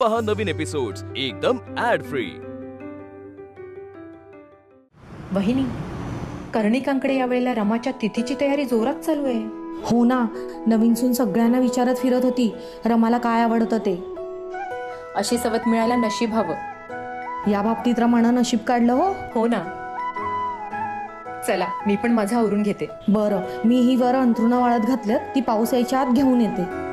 पहा नवीन एपिसोड्स एकदम add free. वहिनी, कर्णिकांकडे यावेळेला रमाच्या तिथीची तयारी जोरात चालू आहे। हो ना, नवीन सून सगळ्यांना विचारत फिरत होती रमाला काय आवडतं ते। अशी सवत मिळायला नशीब हवं। या बाबतीत रमानं नशीब काढलं हो। हो ना, चला मी पण माझं आवरून घेते। बरं, मी ही वर अंथरुणं वाळत घातल्यात, ती पाऊस यायच्या आत घेऊन येते।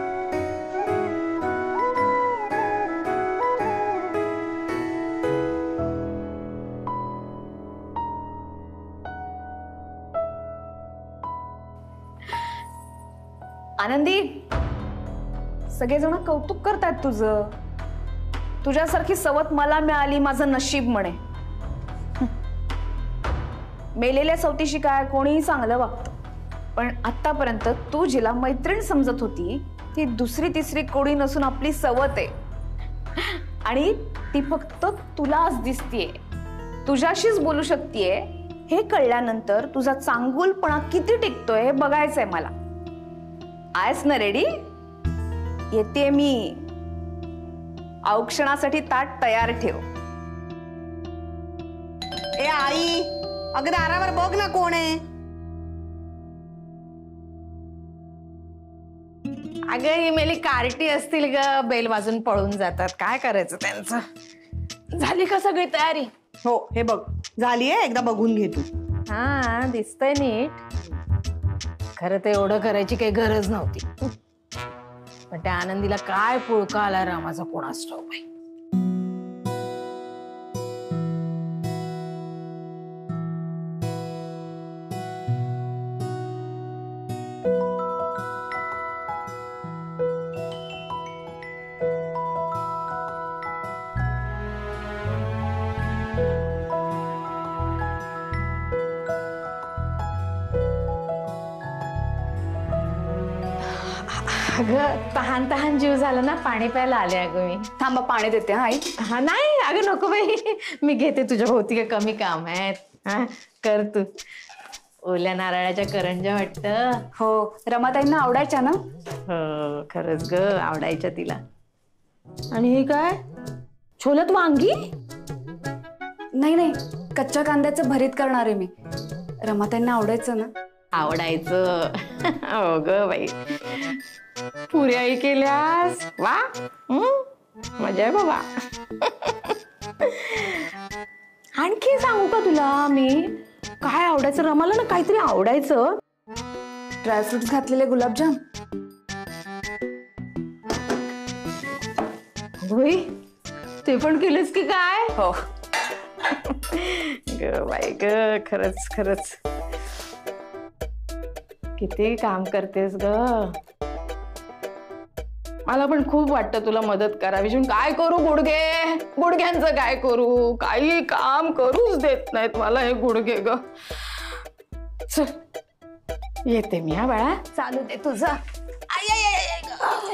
आनंदी, सगळेजण कौतुक करतात तुझं। तुझ्यासारखी सवत मला मिळाली माझं नशीब म्हणे। मेलेल्या सवतीशी काय कोणीही चांगलं वागतं, पण आतापर्यंत तू जिला मैत्रीण समजत होती ती दुसरी तिसरी कोणी नसून आपली सवत आहे, आणि ती फक्त तुलाच दिसतीये, तुझ्याशीच बोलू शकतेय। हे कळल्यानंतर तुझा चांगुलपणा किती टिकतोय हे बघायचंय मला। आहेस ना रेडी? येते मी। औक्षणासाठी ताट तयार ठेव। ए आई, अगं दारावर बघ ना कोण आहे। अगं ही मेली कार्टी असतील ग, बेल वाजून पळून जातात, काय करायचं त्यांचं। झाली का सगळी तयारी? हो, हे बघ झालीये, एकदा बघून घे तू। हा, दिसतंय नीट। खरं ते एवढं करायची काही गरज नव्हती, पण त्या आनंदीला काय पुळका आला रामाचा कोणास ठाऊक बाई। अगं तहान तहान जीव झाला ना, पाणी प्यायला आले अगं मी। थांबा, पाणी देते हा आई। हा नाही अगं नको बाई, मी घेते, तुझ्या भोवती का कमी काम आहेत। हा कर तू। ओल्या नारळाच्या करंज्या वाटतं। हो, रमाताईंना आवडायच्या ना? हो खरंच ग, आवडायच्या तिला। आणि हे काय, छोल्यात वांगी? नाही नाही, कच्च्या कांद्याचं भरीत करणार आहे मी। रमाताईंना आवडायचं ना? आवडायचं। हो ग बाई, पुऱ्याही केल्यास, वा मजा आहे बाबा। आणखी सांगू का तुला मी काय आवडायचं रमाला ना? काहीतरी आवडायचं, ड्रायफ्रुट्स घातलेले गुलाबजाम। होय, ते पण केलंस की काय? हो ग बाई ग, खरंच खरंच किती काम करतेस ग। मला पण खूप वाटतं तुला मदत करावी, पण काय करू, गुडघ्यांचं काय करू, काही काम करूच देत नाहीत मला हे गुडघे ग। चल येते मी हा बाळा, चालू दे तुझं।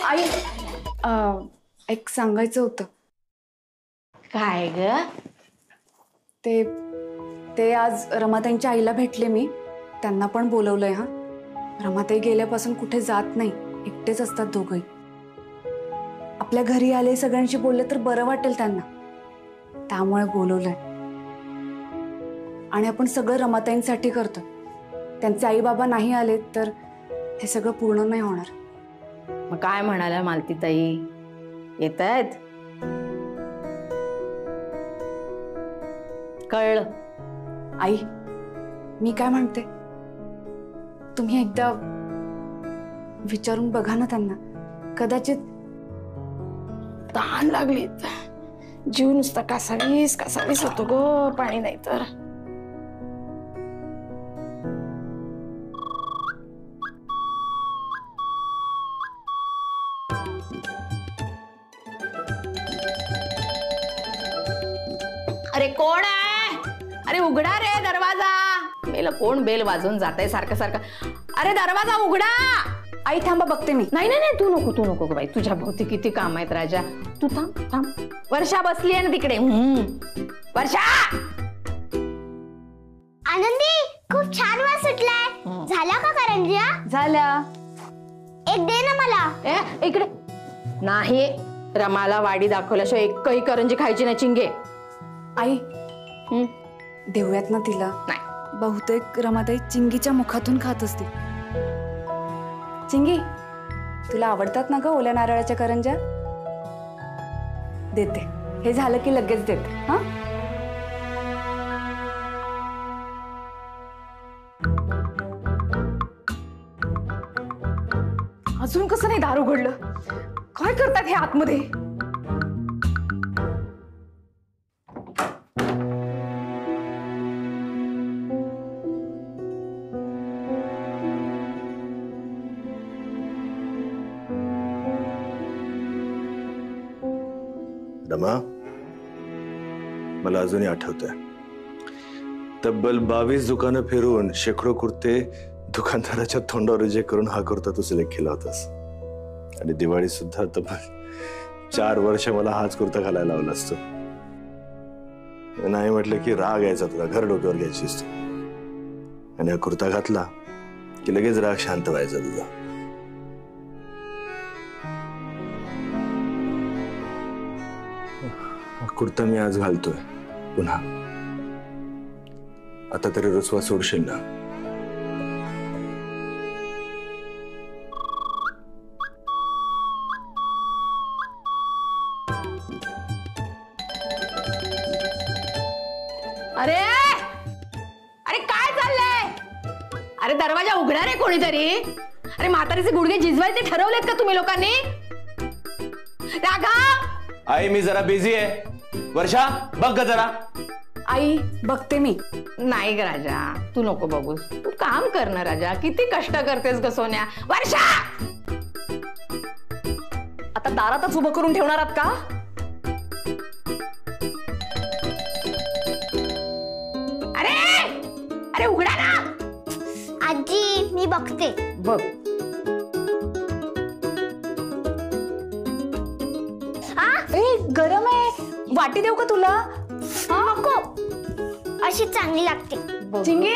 आई, एक सांगायचं होतं। काय ग? ते आज रमाताईंच्या आईला भेटले मी, त्यांना पण बोलवलंय। हा, रमाताई गेल्यापासून कुठे जात नाही, एकटेच असतात दोघंही। आपल्या घरी आले, सगळ्यांशी बोलले तर बरं वाटेल त्यांना, त्यामुळे बोलवलंय। आणि आपण सगळं रमाताईंसाठी करतोय। त्यांचे आई बाबा नाही आले तर हे सगळं पूर्ण नाही होणार। मग काय म्हणाल्या मालतीताई, येत आहेत? कळलं आई, मी काय म्हणते, तुम्ही एकदा विचारून बघा ना त्यांना, कदाचित। तहान लागली, जीव नुसता कासावीस कासावीस होतो ग, पाणी नाही तर। अरे कोण आहे? अरे उघडा रे दरवाजा। मेला कोण बेल वाजवून जातंय सारखं सारखं? अरे दरवाजा उघडा। आई थांबा, बघते मी। नाही नाही नाही, तू नको बाई, तुझ्या भोवती किती काम आहेत राजा, तू थांब। वर्षा बसली आहे ना तिकडे। वर्षा, आनंदी, खूप छान वास सुटलाय। झाला का करंज्या? झाल्या। एक दे ना मला। इकडे नाही, रमाला वाडी दाखवल्याशिवाय एकही करंजी खायची नाही चिंगे. आई हं? देऊयात ना तिला. नाही. बहुतेक रमाताई चिंगीच्या मुखातून खात असतील. चिंगी, तुला आवडतात ना ग ओल्या नारळाच्या करंज्या? देते, हे झालं की लगेच देते. हा, अजून कसं नाही दार उघडलं? काय करतात हे आतमध्ये? रमा, मला अजूनही आठवतंय, तब्बल 22 दुकानं फिरून शेकडो कुर्ते दुकानदाराच्या तोंडावर रिजेक्ट करून हा कुर्ता तू सिलेक्ट केला होतास. आणि दिवाळी सुद्धा तब्बल 4 वर्ष मला हाच कुर्ता घालायला लावला असतो. नाही म्हटलं की राग यायचा तुला, घर डोक्यावर घ्यायचीस तू. आणि हा कुर्ता घातला की लगेच राग शांत व्हायचा तुझा. कुर्ता मी आज घालतोय पुन्हा. आता तरी रुसवा सोडशील ना? अरे अरे काय चाललंय? अरे दरवाजा उघडा रे कोणीतरी. अरे म्हातारीचे गुडघे झिजवायचे ठरवलेत का तुम्ही लोकांनी? राघव, आई मी जरा बिझी आहे. वर्षा बघ ग जरा. आई बघते मी. नाही ग राजा, तू नको बघूस. तू काम कर ना राजा. किती कष्ट करतेस ग सोन्या. वर्षा, आता दारातच उभं करून ठेवणार आहात का? अरे अरे उघडा ना. आजी मी बघते. बघ. ए, गरम आहे. वाटी देऊ का तुला? नको, अशी चांगली लागते. चिंगी,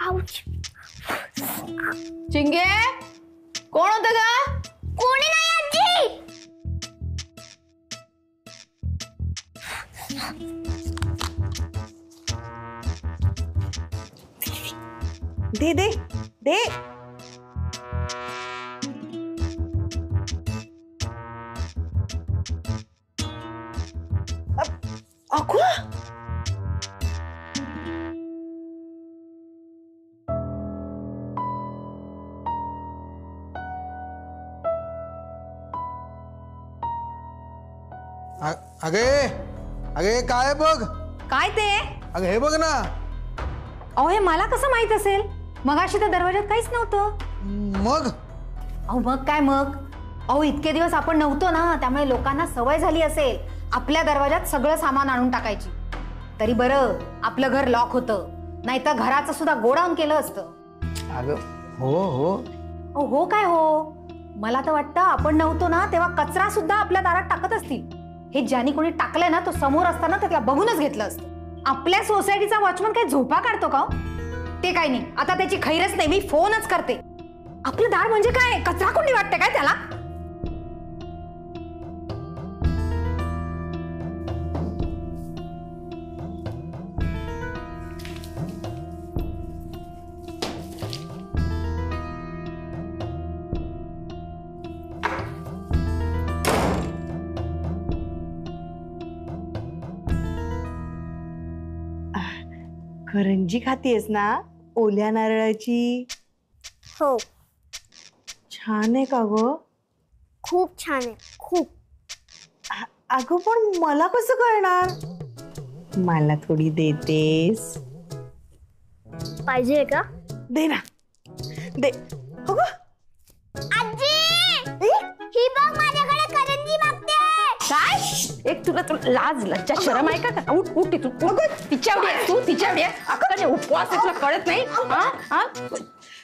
आउच. चिंगे, कोण होतं ग? कोणी नाही आजी. दे दे दे. अखू, अगे अगे काय बघ. काय ते? अगं हे बघ ना. अहो हे मला कसं माहित असेल? मगाशी तर दरवाज्यात काहीच नव्हतं. मग अहो मग काय मग? अहो इतके दिवस आपण नव्हतो ना, त्यामुळे लोकांना सवय झाली असेल आपल्या दरवाजात सगळं सामान आणून टाकायची. तरी बरं आपलं घर लॉक होतं, नाहीतर घराचं सुद्धा गोडाऊन केलं असतं. अगं हो हो. अहो हो काय हो? मला तर वाटतं आपण नव्हतो ना तेव्हा कचरा सुद्धा आपल्या दारात टाकत असतील. हे ज्यानी कोणी टाकलंय ना तो समोर असताना त्याला बघूनच घेतलं असतं. आपल्या सोसायटीचा वॉचमन काही झोपा काढतो का? ते काय नाही, आता त्याची खैरच नाही, मी फोनच करते. आपलं दार म्हणजे काय कचरा कोणी वाटते काय त्याला? करंजी खातीयस ना ओल्या नारळाची? हो, छान आहे का ग? खूप छान आहे, खूप. अगं पण मला कसं कळणार? मला थोडी देतेस? पाहिजे का? दे ना, दे. अगं आजी, ही बघ माझ्याकडे करंजी मागते. काय एक तुला लाज लज्जा शरम आहे का? उठ उठ तिथून. तिच्यावडी आहे तू, तिच्यावडी आहे. अक्काने उपवास आहे, तुला कळत नाही? हा?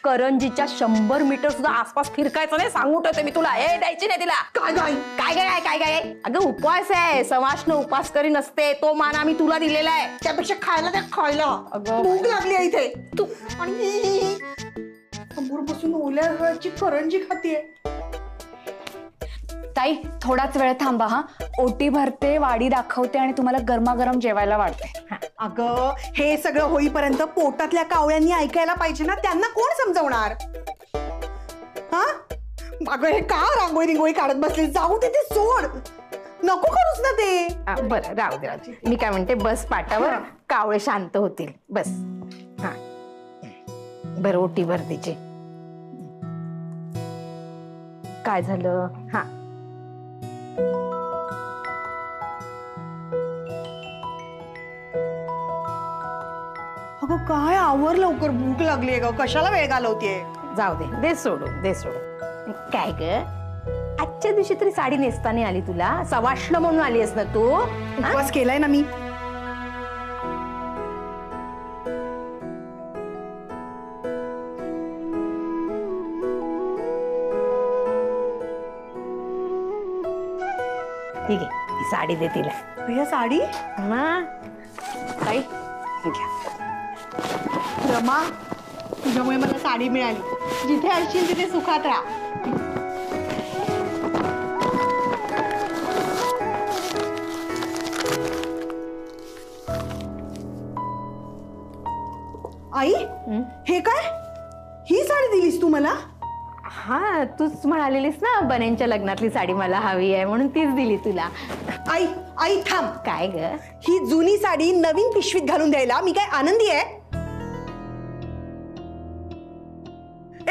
करंजीच्या 100 मीटर सुद्धा आसपास फिरकायचं नाही, सांगून ठेवते मी तुला. हे द्यायची नाही तिला. काय काय काय काय काय काय अगं उपवास आहे, समाजनं उपास करी नसते, तो मान आम्ही तुला दिलेला आहे. त्यापेक्षा खायला त्या खायला. अगं भूक लागली आहे इथे. तू आणि समोर बसून ओल्या रव्याची करंजी खातीये. ताई थोडाच वेळ थांबा हा. ओटी भरते, वाडी दाखवते आणि तुम्हाला गरमागरम जेवायला वाढते. अगं हे सगळं होईपर्यंत पोटातल्या कावळ्यांनी ऐकायला पाहिजे ना, त्यांना कोण समजवणार? हा अगं हे का रांगोळी रिंगोळी काढत बसली? जाऊ दे, ते सोड, नको करूच ना ते. बरं राहू दे राहू दे. मी काय म्हणते, बस पाटावर, कावळे शांत होतील. बस. हा बरं ओटी भर तिची. काय झालं? हा अगं काय आवर लवकर, भूक लागली ग. कशाला वेळ घालवतेय? जाऊ दे, दे सोडून, दे सोडून. काय ग आजच्या दिवशी तरी साडी नेसताना आली तुला? सवाष्ण म्हणून आलीस ना तू? उपवास केलाय ना मी. ठीक आहे, ही साडी दे तिला. भैया साडी? ताई घ्या. रमा, तुझ्यामुळे मला साडी मिळाली. जिथे असशील तिथे सुखात राहा. आई, हे काय? ही साडी दिलीस तू मला? हा तूच म्हणालेलीस ना बनेंच्या लग्नातली साडी मला हवी आहे, म्हणून तीच दिली तुला. आई आई थांब. काय ग? ही जुनी साडी नवीन पिशवीत घालून द्यायला मी काय आनंदी आहे?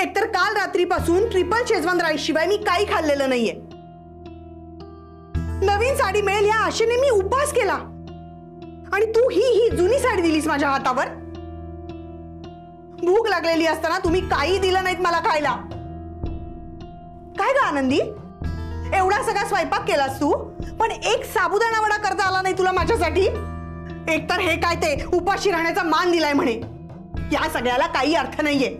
एकतर काल रात्रीपासून ट्रिपल शेजवान राईस शिवाय मी काही खाल्लेलं नाहीये. नवीन साडी मिळेल या आशेने मी उपवास केला, आणि तू ही जुनी साडी दिलीस माझ्या हातावर. भूक लागलेली असताना तुम्ही काही दिलं नाहीत मला खायला. काय ग आनंदी, एवढा सगळा स्वयंपाक केलास तू, पण एक साबुदाणा वडा करता आला नाही तुला माझ्यासाठी? एकतर हे काय ते उपाशी राहण्याचा मान दिलाय म्हणे. या सगळ्याला काही अर्थ नाहीये.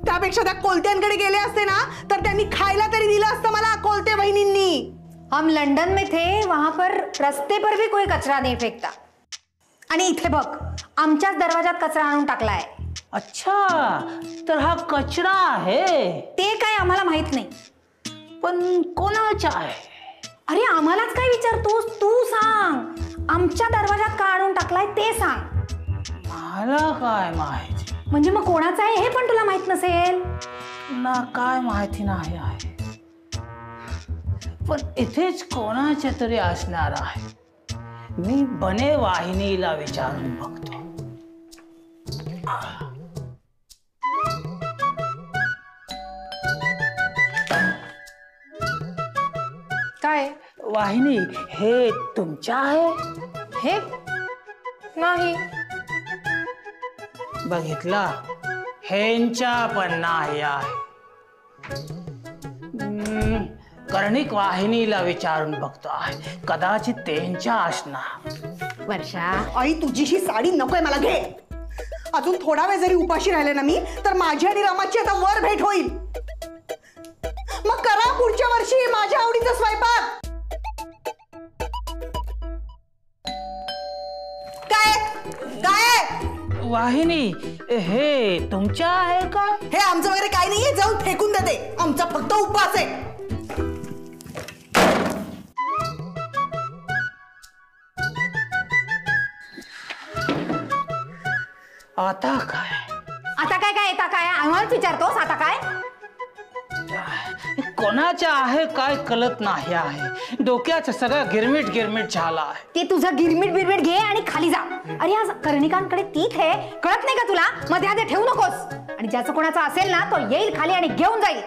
त्यापेक्षा त्या कोलत्यांकडे गेले असते ना, तर त्यांनी खायला तरी दिलं असतं मला. कोलते बहिणींनी. हम लंदन में थे, वहां पर रस्ते पर भी कोई कचरा नहीं फेकता. आणि इथे बघ, आमच्याच दरवाजात कचरा आणून टाकलाय. अच्छा, तर हा कचरा आहे? ते काय आम्हाला माहित नाही. पण कोणाचा आहे? अरे आम्हालाच काय विचारतोस? तू सांग, आमच्या दरवाजात का आणून टाकलाय ते सांग. मला काय माहिती? म्हणजे मग कोणाचा आहे हे पण तुला माहित नसेल ना? काय माहिती नाही आहे, पण इथेच कोणाच्या तरी असणार आहे. मी बने वाहिनीला विचारून बघतो. काय वाहिनी, हे तुमच्या आहे? हे नाही. बघितला, ह्यांच्या पण नाही आहे. कर्णिक वाहिनीला विचारून बघतो आहे, कदाचित त्यांच्या असणार. वर्षा, आई तुझी ही साडी नकोय मला. घे. अजून थोडा वेळ जरी उपाशी राहिले ना मी, तर माझी आणि रमाची आता वर भेट होईल. मग करा पुढच्या वर्षी माझ्या आवडीचा स्वयंपाक. काय काय वाहिनी, हे तुमच्या आहे का? हे आमचं वगैरे काही नाहीये, जाऊन फेकून देते. आमचा फक्त उपवास आहे. आता काय? आता काय काय येता काय आम्हालाच विचारतोस? आता काय कोणाच्या आहे काय कळत नाही आहे. डोक्याचं सगळं गिरमिट गिरमिट झाला आहे. ते तुझं गिरमिट बिरमिट घे आणि खाली जा. अरे आज कर्णिकांकडे तीच आहे, कळत नाही का तुला? मध्ये आधी ठेवू नकोस. आणि ज्याचं कोणाचं असेल ना, तो येईल खाली आणि घेऊन जाईल.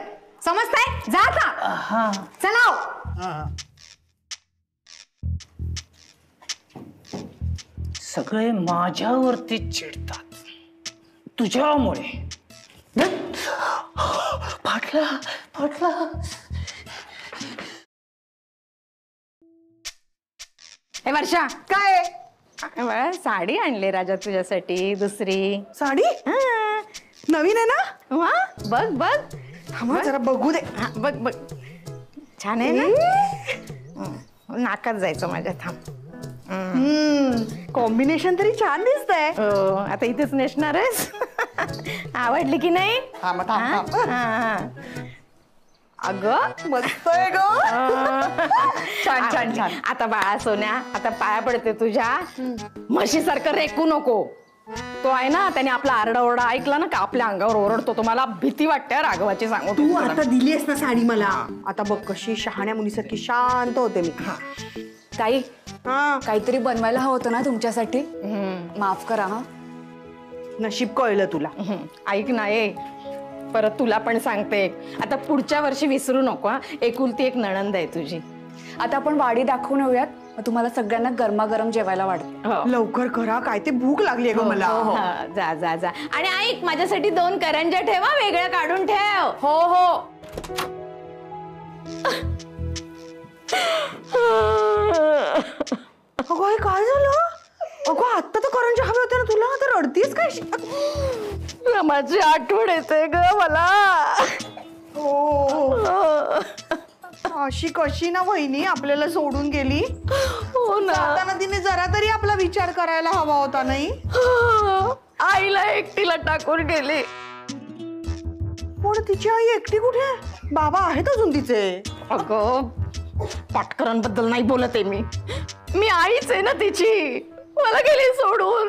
समजताय? जा आता. हा चला हो. हा. सगळे माझ्यावरती चिडतात तुझ्यामुळे. फाटला फाटला. हे वर्षा काय बाळा, साडी आणली राजा तुझ्यासाठी दुसरी. साडी हा. नवीन आहे ना? वा, बघ बघ. थांबा जरा बघू दे. हा, बघ बघ. छान आहे ना? नाकात जायचं माझ्या. थांब. कॉम्बिनेशन तरी छान दिसतंय. हो, आता इथेच नेसणार आहेस. आवडली की नाही? थांबा थांब. हा. अगं मस्त आहे ग. छान छान छान. आता बाळा सोन्या, आता पाया पडते तुझ्या. म्हशीसारखं रेकू नको. तो आहे ना, त्याने आपला आरडाओरडा ऐकला ना का आपल्या अंगावर ओरडतो. तुम्हाला भीती वाटते राघवाची, सांगू तू आता दिलीस ना साडी मला. आता बघ कशी शहाण्या मुलीसारखी शांत होते मी. ताई हा. काहीतरी बनवायला हवं होतं ना तुमच्यासाठी. माफ करा हा. नशीब कळलं तुला. ऐक ना, ये परत तुला पण सांगते, आता पुढच्या वर्षी विसरू नको हा. एकुलती एक नणंद आहे तुझी. आता आपण वाडी दाखवून येऊयात, मग तुम्हाला सगळ्यांना गरमागरम जेवायला वाटतं. लवकर करा, काय ते भूक लागली ग मला. हा, जा जा जा. आणि ऐक, माझ्यासाठी 2 करंज्या ठेवा, वेगळ्या काढून ठेव. हो हो. अगं हे काय झालं? अगं आत्ता तर करंज्या हवे होते ना तुला, आता रडतीस काय? माझी आठवण येते ग मला. हो. अशी कशी ना वहिनी आपल्याला सोडून गेली. हो ना. जाताना तिने जरा तरी आपला विचार करायला हवा होता नाही? आईला एकटीला टाकून गेली. पण तिची आई एकटी कुठे? बाबा आहेत अजून तिचे. अगं पाटकरांबद्दल नाही बोलत आहे मी आईच आहे ना तिची. मला गेली सोडून.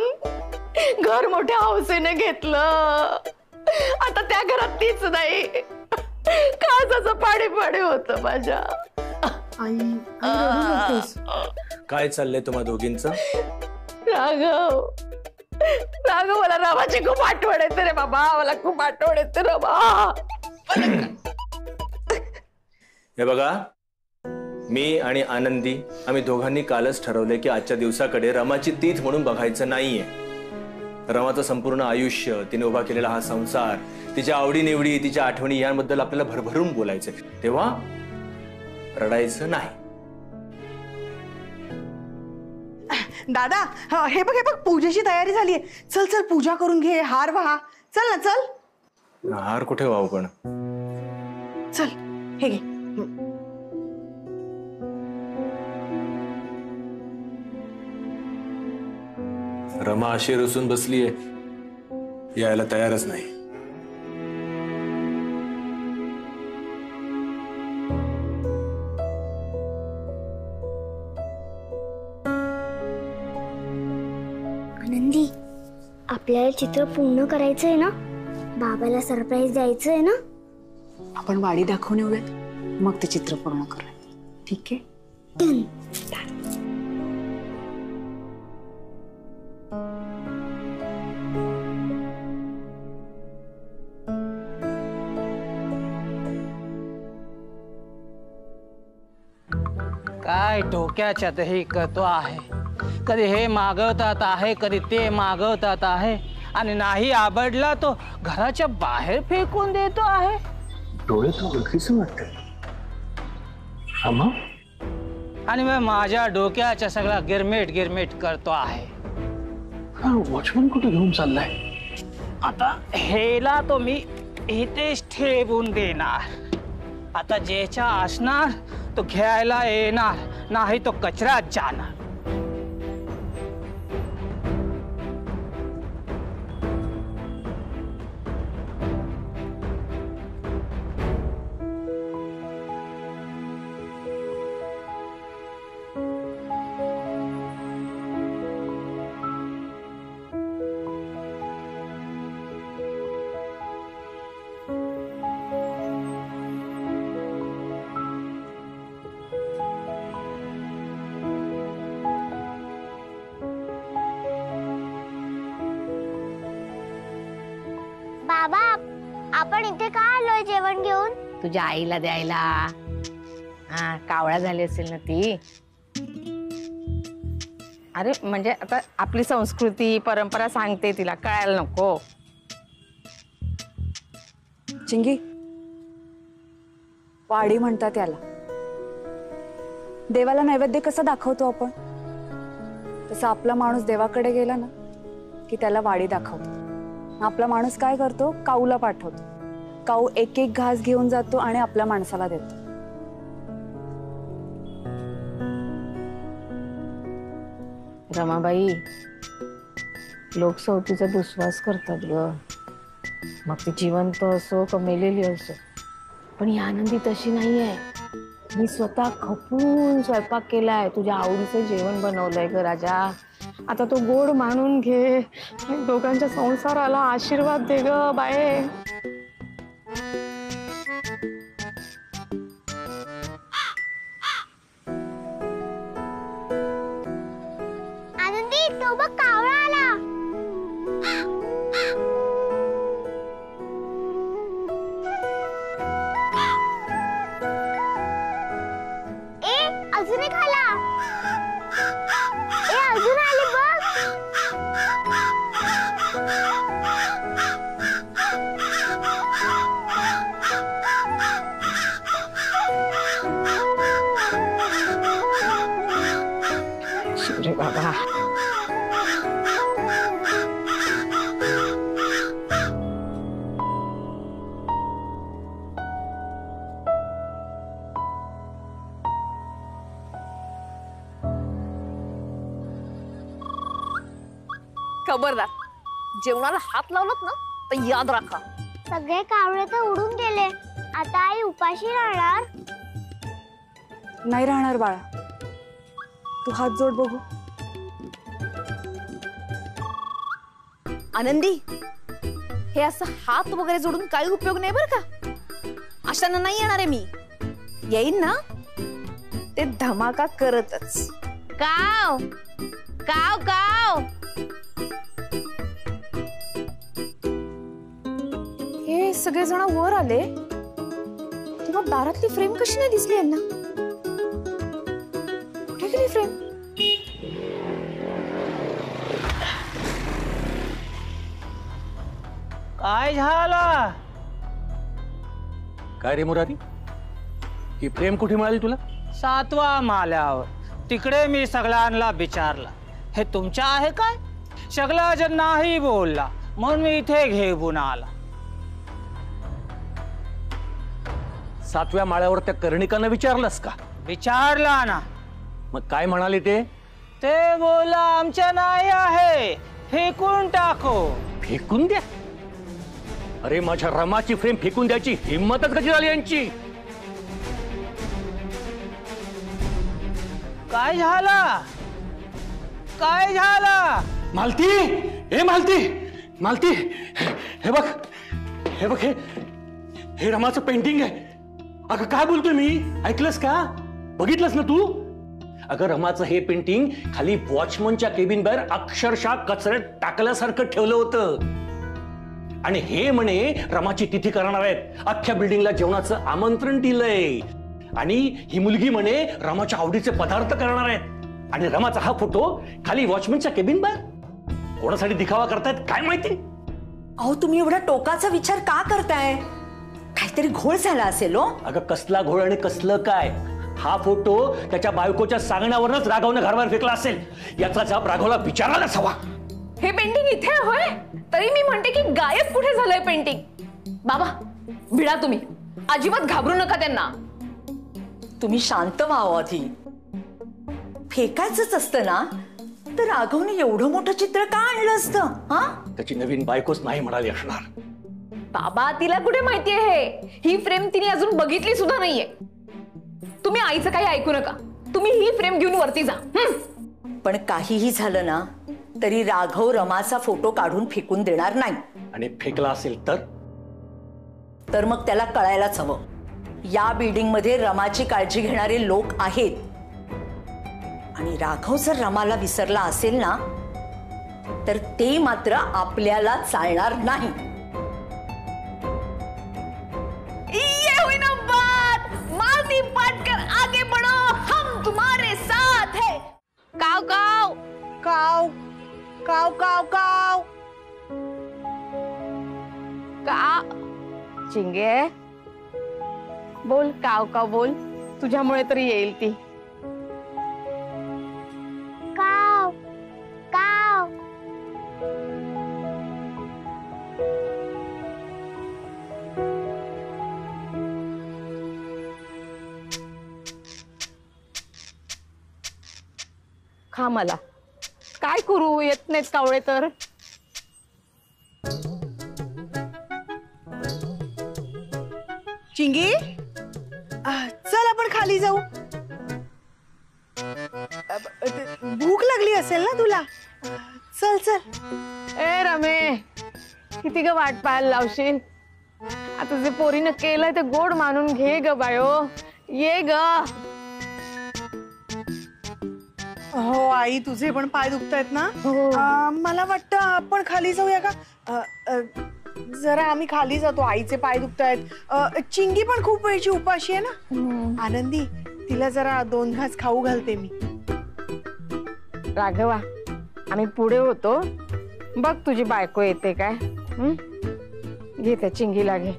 घर मोठ्या हौसेने घेतलं, आता त्या घरात तीच नाही. काळजाचं पाणी पाणी होत माझ्या. आई रडू नकोस. काय चाललंय तुम्हा दोघींचं? राघव मला रामाची खूप आठवण येते रे बाबा. मला खूप आठवण येते रे बाबा. हे बघा, मी आणि आनंदी आम्ही दोघांनी कालच ठरवले की आजच्या दिवसाकडे रमाची तीच म्हणून बघायचं नाहीये. रमाचं संपूर्ण आयुष्य, तिने उभा केलेला हा संसार, तिच्या आवडीनिवडी, तिच्या आठवणी यांबद्दल आपल्याला भरभरून बोलायचंय. तेव्हा रडायचं नाही. दादा हे बघ पूजेची तयारी झालीये. चल चल पूजा करून घे, हार वाहा. चल ना चल. हार कुठे वाहू पण? चल हे घे. रमा अशी रुसून बसलीये, यायला तयारच नाही. आनंदी, आपल्याला चित्र पूर्ण करायचंय ना? बाबाला सरप्राईज द्यायचंय ना? आपण वाडी दाखवून येऊयात, मग ते चित्र पूर्ण करूयात. ठीक आहे? काय डोक्याच्यात हे करतो आहे. कधी हे मागवतात आहे, कधी ते मागवतात आहे, आणि नाही आवडला तो घराच्या बाहेर फेकून देतो आहे. डोळे तो ओळखीच वाटत. आणि मग माझ्या डोक्याच्या सगळा गिरमेट करतो आहे. वॉचमन कुठे घेऊन चाललाय? आता हेला तो मी इथेच ठेवून देणार. आता ज्याच्या असणार तो घ्यायला येणार, नाही तो कचऱ्यात जाणार. बाबा, आपण इथे का आलोय जेवण घेऊन? तुझ्या आईला द्यायला. हा, कावळा झाली असेल ना ती. अरे म्हणजे आता आपली संस्कृती परंपरा सांगते, तिला कळायला नको. चिंगी, वाडी म्हणतात त्याला. देवाला नैवेद्य कसं दाखवतो आपण, तसं आपला माणूस देवाकडे गेला ना की त्याला वाडी दाखवतो. आपला माणूस काय करतो, काऊला पाठवतो. काऊ एक एक घास घेऊन जातो आणि आपल्या माणसाला देतो. रमाबाई, लोक सवतीचा दुस्वास करतात ग. मग ती जिवंत असो का मेलेली असो. पण ही आनंदी तशी नाहीये. मी स्वतः खपून स्वयंपाक केलाय, तुझ्या आवडीचं जेवण बनवलंय ग राजा. आता तो गोड मानून घे. दोघांच्या संसाराला आशीर्वाद दे ग बाये. आनंदी, तो बघ कावळा आला. अजून एक आला. अजून आले बघ. शिवरे बाबा. खबरदार, जेवणाला हात लावलात ना तर याद राखा. सगळे कावळे तर उडून गेले. आता आई उपाशी राहणार. नाही राहणार बाळा. तू हात जोड बघू. आनंदी, हे असं हात वगैरे जोडून काही उपयोग नाही बरं का. अशानं नाही येणार आहे मी. येईन ना ते धमाका करतच. काव काव काव. हे सगळेजण वर आले तेव्हा दारातली फ्रेम कशी नाही दिसली यांना. कुठे गेली फ्रेम? काय झालं? काय रे मुरारी, ही प्रेम कुठे मिळाली तुला? 7व्या माल्यावर. तिकडे मी सगळ्यांना विचारलं, हे तुमच्या आहे काय? सगळा जण नाही बोलला, म्हणून मी इथे घेऊन आला. 7व्या माळ्यावर त्या कर्णिकांना विचारलंस का? विचारला ना. मग काय म्हणाले ते? ते बोला आमच्या नाही आहे, फेकून टाको. फेकून द्या? अरे माझ्या रमाची फ्रेम फेकून द्यायची हिम्मतच कशी झाली यांची? काय झालं? काय झालं? मालती, हे मालती, मालती, हे बघ, हे बघ, हे रमाचं पेंटिंग आहे. अगं काय बोलतोय मी, ऐकलंस का? बघितलंस ना तू? अगं रमाचं हे पेंटिंग खाली वॉचमनच्या केबिन बाहेर अक्षरशः कचऱ्यात टाकल्यासारखं ठेवलं होतं. आणि हे म्हणे रमाची तिथी करणार आहेत. अख्ख्या बिल्डिंगला जेवणाचं आमंत्रण दिलंय. आणि ही मुलगी म्हणे रमाच्या आवडीचे पदार्थ करणार आहेत. आणि रमाचा हा फोटो खाली वॉचमनच्या केबिन बाहेर. कोणासाठी दिखावा करतायत काय माहिती? अहो, तुम्ही एवढा टोकाचा विचार का करताय? काहीतरी घोळ झाला असेल हो. अगं कसला घोळ आणि कसलं काय? हा फोटो त्याच्या बायकोच्या सांगण्यावरच राघवने घरावर फेकला असेल. याचा जाब राघवला विचारायलाच हवा. हे पेंटिंग इथे होय, तरी मी म्हणते की गायब कुठे झालंय पेंटिंग. बाबा भिडा, तुम्ही अजिबात घाबरू नका त्यांना. तुम्ही शांत व्हावं आधी. फेकायचंच असतं ना तर राघवने एवढं मोठं चित्र का आणलं असतं? हा, त्याची नवीन बायकोच नाही म्हणाली असणार. बाबा तिला कुठे माहितीये हे? ही फ्रेम तिने अजून बघितली सुद्धा नाहीये. तुम्ही आईचं काही ऐकू नका. तुम्ही ही फ्रेम घेऊन वरती जा. पण काहीही झालं ना तरी राघव रमाचा फोटो काढून फेकून देणार नाही. आणि फेकला असेल तर मग त्याला कळायलाच हवं, या बिल्डिंग मध्ये रमाची काळजी घेणारे लोक आहेत. आणि राघव जर रमाला विसरला असेल ना तर ते मात्र आपल्याला चालणार नाही. ये होईना काव काव काव. का चिंगे बोल, काव काव बोल, तुझ्यामुळे तरी येईल ती. काव काव. खा मला, काय करू, येत नाहीत कावळे तर. चिंगी, चल आपण खाली जाऊ. भूक लागली असेल ना तुला. चल चल. ए रमे, किती ग वाट पाहायला लावशील. आता जे पोरीनं केलंय ते गोड मानून घे ग बायो, ये ग. हो आई, तुझे पण पाय दुखतायत ना. मला वाटतं आपण खाली जाऊया का. जरा आम्ही खाली जातो, आईचे पाय दुखतायत. चिंगी पण खूप वेळची उपाशी आहे ना. आनंदी, तिला जरा 2 घास खाऊ घालते मी. राघवा, आम्ही पुढे होतो, बघ तुझी बायको येते काय. घे त्या चिंगीला घे.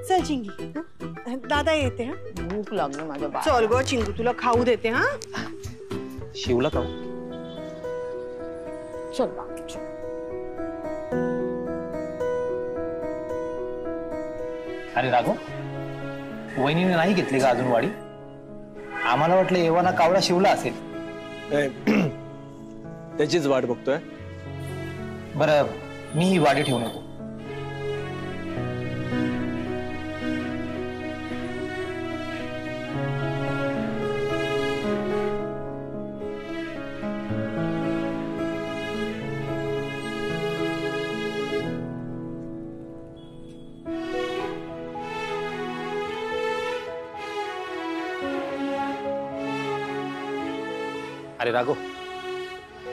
चल चिंगी, दादा येते. हा, भूक लागली माझ्या बाळा. चल गो चिंगू, तुला खाऊ देते. हा, शिवला खाऊ. चल बाळा. अरे राघव, वहिनीने नाही घेतली का अजून वाडी? आम्हाला वाटलं एव्हाना कावळा शिवला असेल. त्याचीच वाट बघतोय. बरं, मी ही वाडी ठेवून येतो. अरे राघव,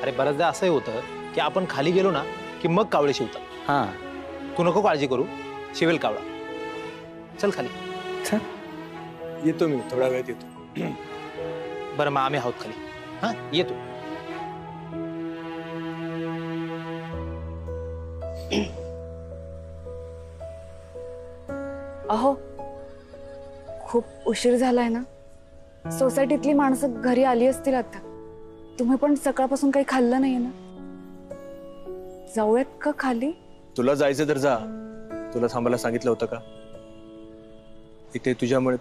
अरे बऱ्याचदा असंही होतं की आपण खाली गेलो ना की मग कावळे शिवतात. हा, तू नको काळजी करू, शिवेल कावळा. चल खाली. येतो मी, थोडा वेळात येतो. बरं, मग आम्ही आहोत खाली. हा, येतो. अहो, खूप उशीर झालाय ना. सोसायटीतली माणसं घरी आली असतील आता. तुम्ही पण सकाळपासून काही खाल्लं नाहीये ना. जाऊयात का खाली? तुला जायचं तर जा. तुला थांबायला सांगितलं होतं का? इथे तुझ्यामुळे.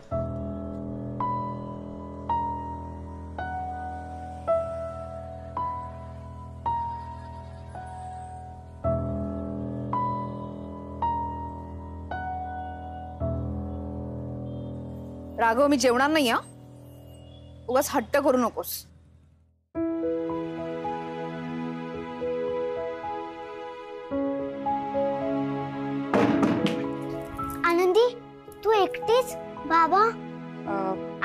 राघव, मी जेवणार नाही. हा, उगाच हट्ट करू नकोस. आनंदी, तू एकटीच? बाबा,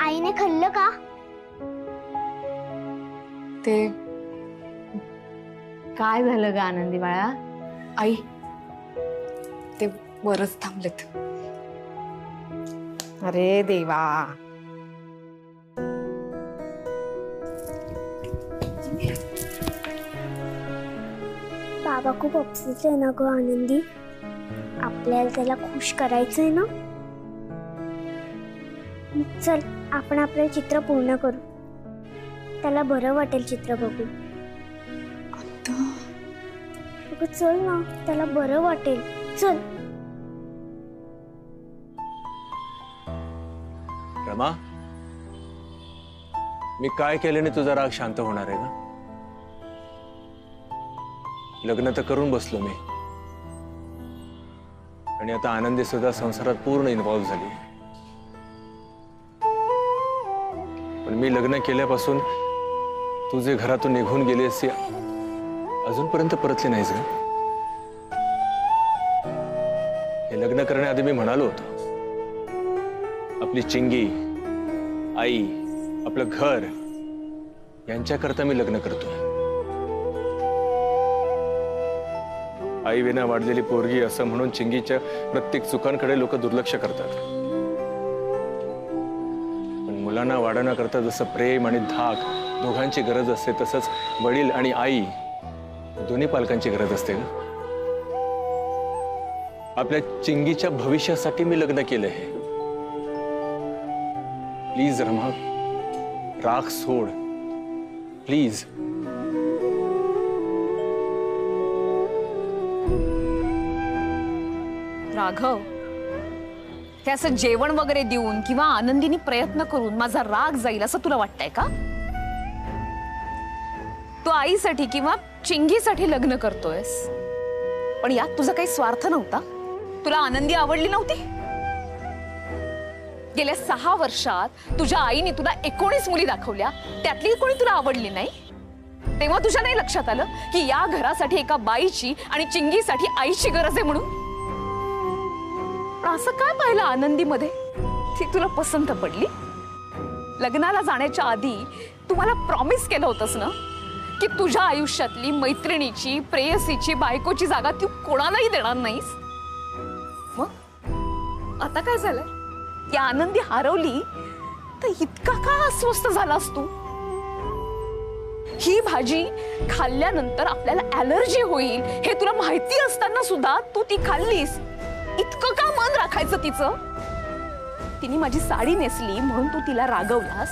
आईने खाल्लं का? ते काय झालं ग आनंदी बाळा? आई, ते वरच थांबलेत. अरे देवा. बाबा खूप अपसेट आहे ना ग आनंदी. आपल्याला त्याला खुश करायचंय ना. चल, आपण आपलं चित्र पूर्ण करू. त्याला बरं वाटेल चित्र बघून. चल ना, त्याला बरं वाटेल. चल. रमा, मी काय केल्याने तुझा राग शांत होणार आहे का? लग्न तर करून बसलो मी, आणि आता आनंदी सुद्धा संसारात पूर्ण इन्व्हॉल्व्ह झाली. पण मी लग्न केल्यापासून तू जे घरातून निघून गेलीस ती अजूनपर्यंत परतली नाहीस का? हे लग्न करण्याआधी मी म्हणालो होतो, आपली चिंगी, आई, आपलं घर यांच्याकरता मी लग्न करतोय. आई विना वाढलेली पोरगी असं म्हणून चिंगीच्या प्रत्येक चुकांकडे लोक दुर्लक्ष करतात. पण मुलांना वाढवण्याकरता जसं प्रेम आणि धाक दोघांची गरज असते, तसंच वडील आणि आई दोन्ही पालकांची गरज असते ना. आपल्या चिंगीच्या भविष्यासाठी मी लग्न केलं हे. प्लीज रमा, राग सोड प्लीज. राघव, हे असं जेवण वगैरे देऊन किंवा आनंदीने प्रयत्न करून माझा राग जाईल असं तुला वाटतंय का? तू आईसाठी किंवा चिंगीसाठी लग्न करतोयस, पण यात तुझा काही स्वार्थ नव्हता. तुला आनंदी आवडली नव्हती? गेल्या 6 वर्षात तुझ्या आईने तुला 19 मुली दाखवल्या, त्यातली कोणी तुला आवडली नाही. तेव्हा तुझ्या नाही लक्षात आलं की या घरासाठी एका बाईची आणि चिंगीसाठी आईची गरज आहे म्हणून? असं काय पाहिलं आनंदीमध्ये ती तुला पसंत पडली? लग्नाला जाण्याच्या आधी तू मला प्रॉमिस केलं होतंस ना की तुझ्या आयुष्यातली मैत्रिणीची, प्रेयसीची, बायकोची जागा तू कोणालाही देणार नाहीस. मग आता काय झालंय? ती आनंदी हरवली तर इतका का अस्वस्थ झालास तू? ही भाजी खाल्ल्यानंतर आपल्याला ॲलर्जी होईल हे तुला माहिती असताना सुद्धा तू ती खाल्लीस. इतकं का मन राखायचं तिचं? तिने माझी साडी नेसली म्हणून तू तिला रागवलास,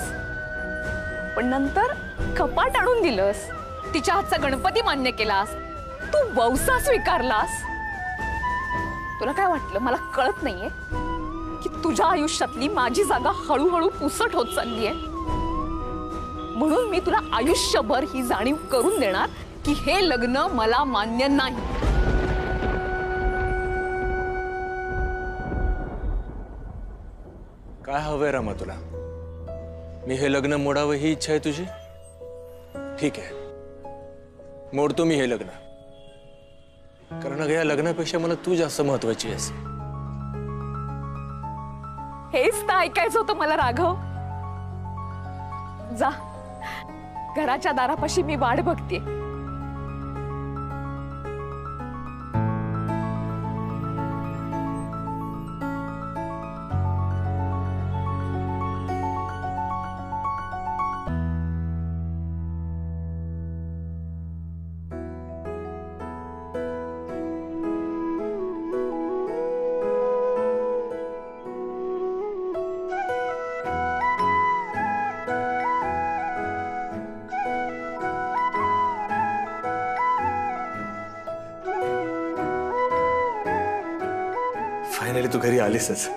पण नंतर कपाट आणून दिलंस. तिच्या हातचा गणपती मान्य केलास, तू वौसा स्वीकारलास. तुला काय वाटलं मला कळत नाहीये की तुझ्या आयुष्यातली माझी जागा हळूहळू पुसट होत चालली आहे? म्हणून मी तुला आयुष्यभर ही जाणीव करून देणार की हे लग्न मला मान्य नाही. काय हवंय रमा तुला? मी हे लग्न मोडावं ही इच्छा आहे तुझी? ठीक आहे, मोडतो मी हे लग्न. कारण अगं या लग्नापेक्षा मला तू जास्त महत्वाची आहेस. हेच तर ऐकायचं होतं मला राघव. जा, घराच्या दारापाशी मी वाट बघते. फायनली तू घरी आलीसच.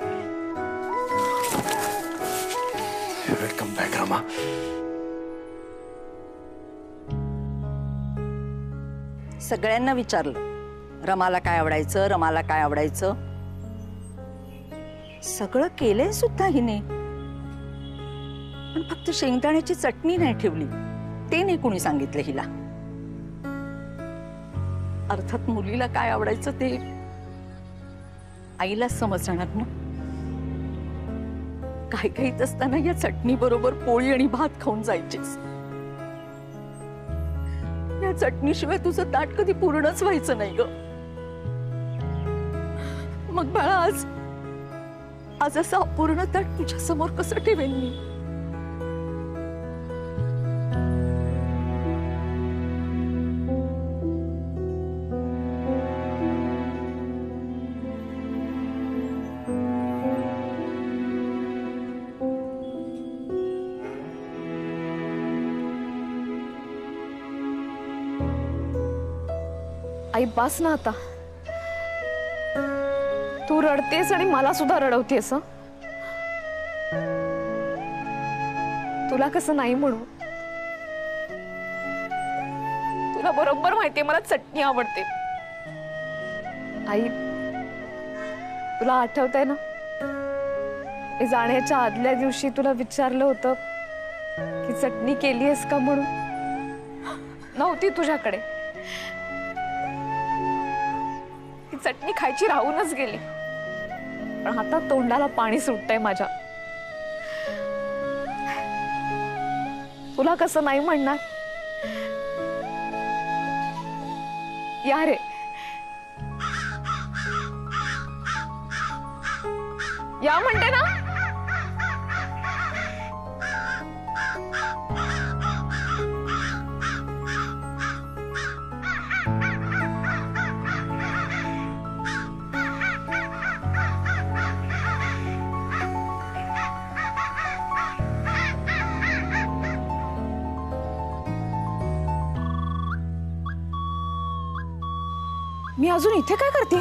Welcome back Rama. सगळ्यांना विचारलं रमाला काय आवडायचं, रमाला काय आवडायचं. सगळं केलंय सुद्धा हिने, पण फक्त शेंगदाण्याची चटणी नाही ठेवली. ते नाही कोणी सांगितलं हिला. अर्थात मुलीला काय आवडायचं ते आईलाच समजणार ना. काही काहीत असताना या चटणी बरोबर पोळी आणि भात खाऊन जायचीस. या चटणीशिवाय तुझं ताट कधी पूर्णच व्हायचं नाही ग. मग बाळा, आज असं अपूर्ण ताट तुझ्या समोर कसं ठेवेन मी? आई बास ना आता. तू रडतेस आणि मला सुद्धा रडवतेस. तुला कसं नाही म्हणू? तुला बरोबर माहितीये मला चटणी आवडते. आई, तुला आठवतंय ना, मी जाण्याच्या आदल्या दिवशी तुला विचारलं होतं की चटणी केलीयस का म्हणून. नव्हती तुझ्याकडे. ती चटणी खायची राहूनच गेली. पण आता तोंडाला पाणी सुटतंय माझ्या. तुला कसं नाही म्हणणार? या रे, या म्हणते ना. मी अजून इथे काय करते?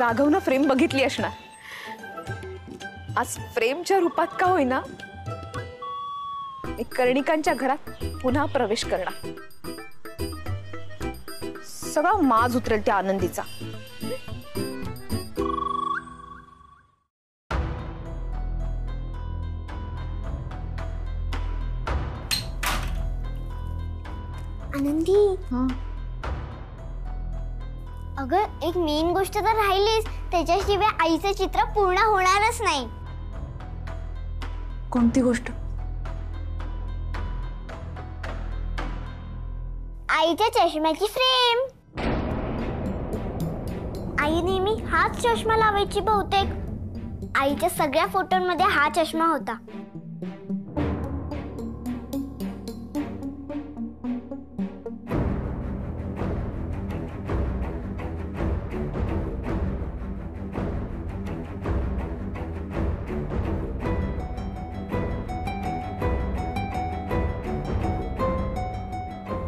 राघवनं फ्रेम बघितली असणार. आज फ्रेमच्या रूपात का होईना मी कर्णिकांच्या घरात पुन्हा प्रवेश करणार. सगळा माज उतरेल त्या आनंदीचा. आनंदी, अगं एक मेन गोष्ट तर राहिलीच, त्याच्याशिवाय आईचं चित्र पूर्ण होणारच नाही. कोणती गोष्ट? आईच्या चष्म्याची फ्रेम. आई नेहमी हाच चष्मा लावायची बहुतेक. आईच्या सगळ्या फोटोंमध्ये हा चष्मा होता.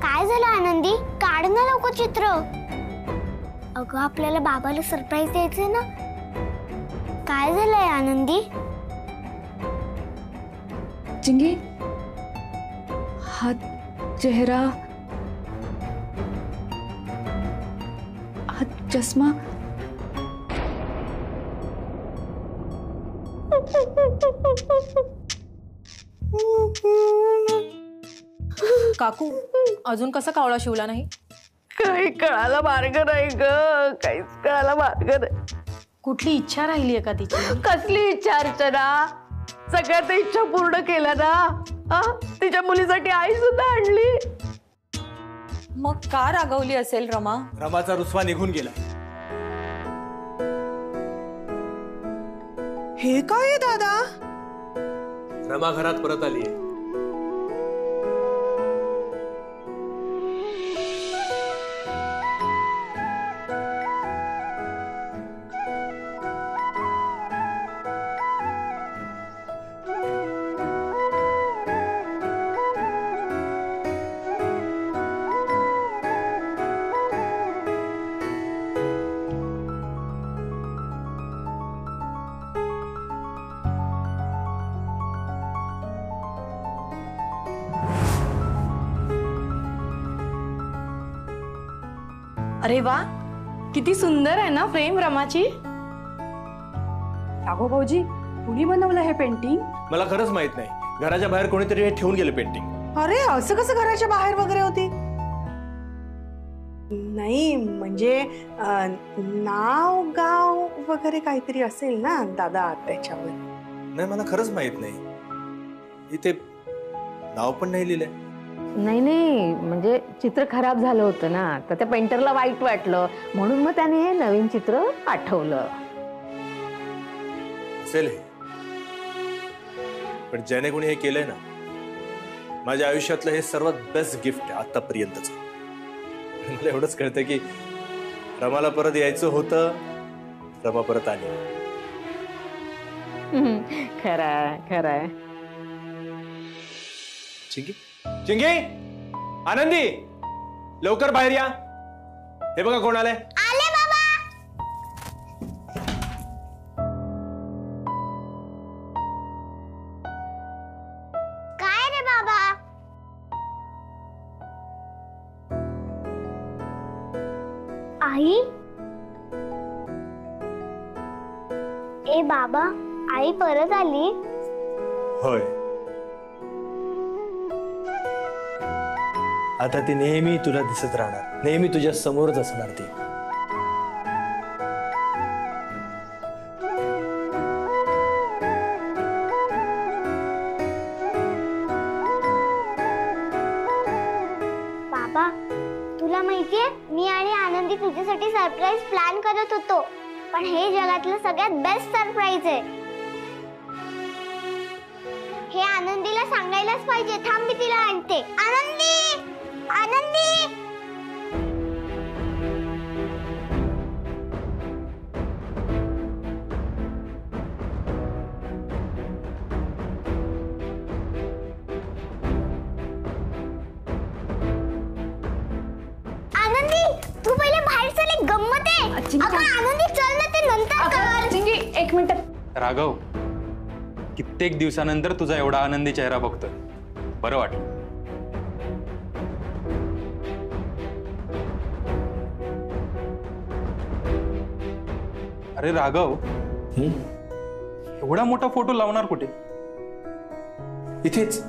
काय झालं आनंदी? काढ ना लवकर चित्र. अगं आपल्याला बाबाला सरप्राईज द्यायचंय ना. काय झालंय आनंदी? चिंगी, हा चेहरा, हा चष्मा. काकू अजून कसा कावळा शिवला नाही? काही कळायला मार्ग नाही ग, काहीच कळायला मार्ग नाही. कुठली इच्छा राहिली आहे का तिची? कसली इच्छा अर्चना? सगळ्या त्या इच्छा पूर्ण केल्या ना. हा, तिच्या मुलीसाठी आई सुद्धा आणली. मग का रागवली असेल रमा? रमाचा रुसवा निघून गेला. हे काय दादा? रमा घरात परत आली आहे. अरे वा, किती सुंदर आहे ना फ्रेम रमाची. राघव भाऊजी, कुणी बनवलं हे पेंटिंग? मला खरंच माहित नाही. घराच्या बाहेर कोणीतरी हे ठेवून गेलं पेंटिंग. अरे असं कसं घराच्या बाहेर वगैरे होती? नाही म्हणजे नाव गाव वगैरे काहीतरी असेल ना दादा त्याच्यावर. नाही, मला खरंच माहित नाही. इथे नाव पण नाही लिहिलंय. नाही म्हणजे चित्र खराब झालं होतं ना, तर त्या पेंटरला वाईट वाटलं म्हणून मग त्याने हे नवीन चित्र पाठवलं असेल हे. पण ज्याने कोणी हे केलंय ना, माझ्या आयुष्यातलं हे सर्वात बेस्ट गिफ्ट आहे आतापर्यंतच. मला एवढंच कळतं की रमाला परत यायचं होतं, रमा परत आली. खरंय खरंय. चिंगी, चिंगी, आनंदी, लवकर बाहेर या. हे बघा कोण आलंय. आले बाबा. काय रे बाबा? आई? ए बाबा, आई परत आली? होय. आता ती नेहमी तुला दिसत राहणार, नेहमी तुझ्या समोरच असणार ती. बाबा, तुला माहितीये मी आणि आनंदी तुझ्यासाठी सरप्राईज प्लॅन करत होतो, पण हे जगातलं सगळ्यात बेस्ट सरप्राईज आहे. हे आनंदीला सांगायलाच पाहिजे. थांब, मी तिला आणते. आनंदी, आनंदी. आनंदी, तू गंमत आहे. अगं आनंदी चल ना, ते नंतर कर. चिंगी 1 मिनिट. राघव, कित्येक दिवसानंतर तुझा एवढा आनंदी चेहरा बघतोय, बरं वाटलं. अरे राघव, एवढा मोठा फोटो लावणार कुठे? इथेच,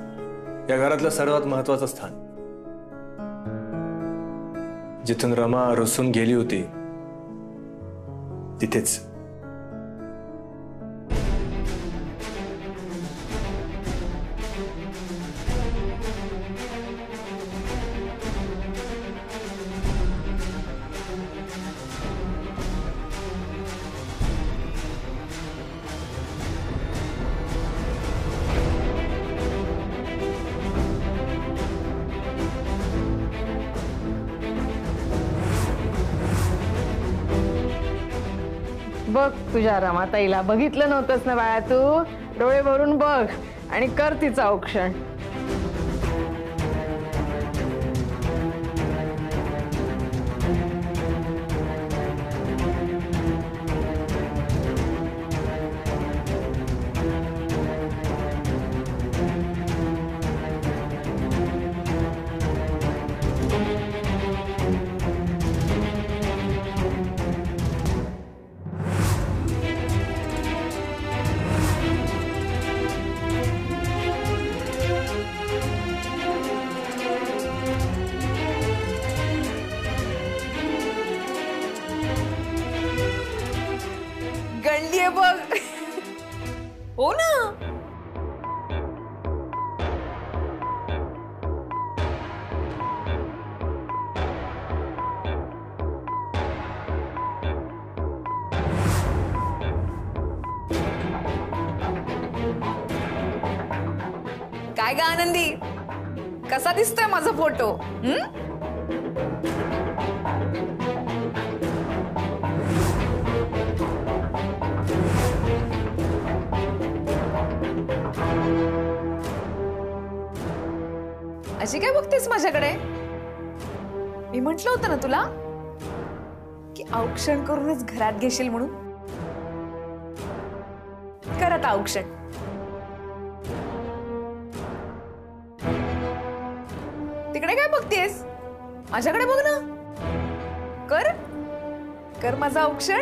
या घरातलं सर्वात महत्वाचं स्थान, जिथून रमा रुसून गेली होती तिथेच. बघ तुझ्या रमाताईला, बघितलं नव्हतंस ना बाळा तू? डोळे भरून बघ आणि कर तिचं औक्षण. गंडी बघ. हो ना. काय ग आनंदी, कसा दिसतोय माझा फोटो? अशी काय बघतेस माझ्याकडे? मी म्हंटल होतं ना तुला की औक्षण करूनच घरात घेशील म्हणून. कर आता औक्षण. तिकडे काय बघतेस? माझ्याकडे बघ ना. कर कर माझं औक्षण.